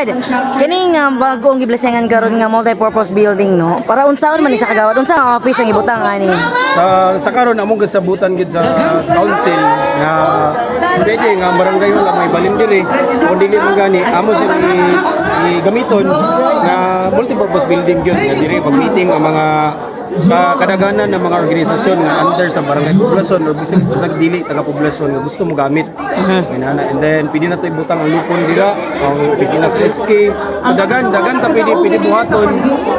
Kagawad, kani nga bago ang giblasengan karon nga multi-purpose building no. Para unsaon man ni siya kagawad? Unsa ang office ang ibutang ani? Sa karon among gasabutan gid sa council nga pwede nga barangay wala may balin diri o dili man gani amo sa gamiton nga multi-purpose building gyud nga diri pag meeting ang mga kadaganan ng mga organisasyon nga under sa barangay poblasyon o bisag dili taga poblasyon nga gusto mo gamit. And then pwede na to ibutang ang lupon dira ang opisina sa SK. Dagan ta pwede buhaton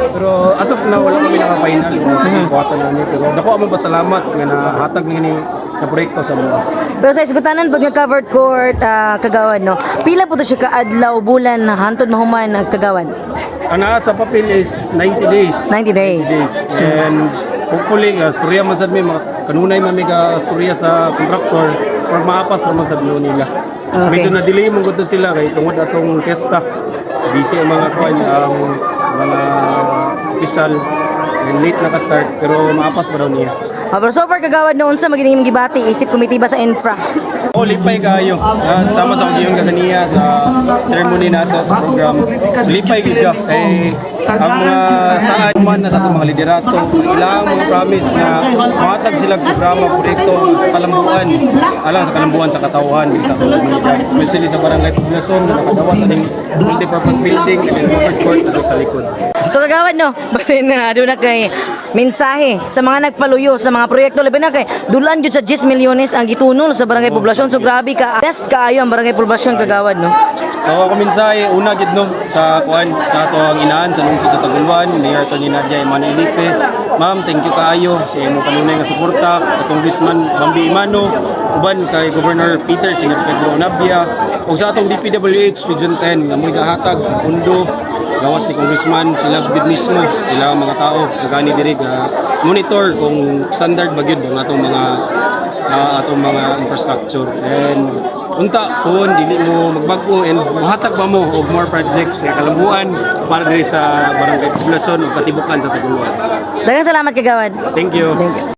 pero as of now wala kami naka-final kung buhaton na niya pero dako among pasalamat nga nahatag ni na proyekto sa mga. Pero sa isgutanan pag nga covered court kagawad no. Pila po to siya kaadlaw bulan hantod mahuman kagawad? Ang sa papel is 90 days. 90 days. And hopefully, storya man sad may kanunay man may storya sa contractor or maapas naman sa blue nila. Okay. Medyo na-delay mong gusto sila kay tungod atong fiesta. Busy ang mga kuan ang mga official and late na ka-start pero maapas pa daw niya. Pero so far kagawad noon sa magining gibati isip komitiba sa infra. Lipay kayo. Sama sa yung kakaniya sa ceremony nato sa program. Lipay gid ka. Ang mga saan man na sa itong mga liderato, ilang mga promise na matag silang programa, proyekto sa kalambuan, sa kalambuan sa katawhan, sa komunidad. Especially sa barangay poblasyon, nakadawas ating multi-purpose building, and covered court na sa likod. So kagawad no, basin na doon na kay mensahe sa mga nagpaluyo sa mga proyekto labi na kay dulan jud sa 10 milyones ang gitunol sa barangay poblasyon. So grabe ka, best kaayo ang barangay poblasyon kagawad no. So ako mensahe una gid no sa kuan sa ato ang inaan sa lungsod sa Taguluan, Mayor Tony Nadia Imanilipe. Ma'am, thank you kaayo sa imong kanunay nga suporta at Congressman Bambi Imano, uban kay Governor Peter Senior Pedro Nabia ug sa atong DPWH Region 10 nga mo'y gahatag pundo gawas ni Congressman sila gid mismo ilang mga tao nagani diri ga monitor kung standard ba gyud ang atong mga infrastructure and unta kung dili mo magbago and mahatag ba mo og more projects sa kalambuan para diri sa barangay poblasyon ug katibukan sa Taguluan. Daghang salamat kagawad. Thank you. Thank you.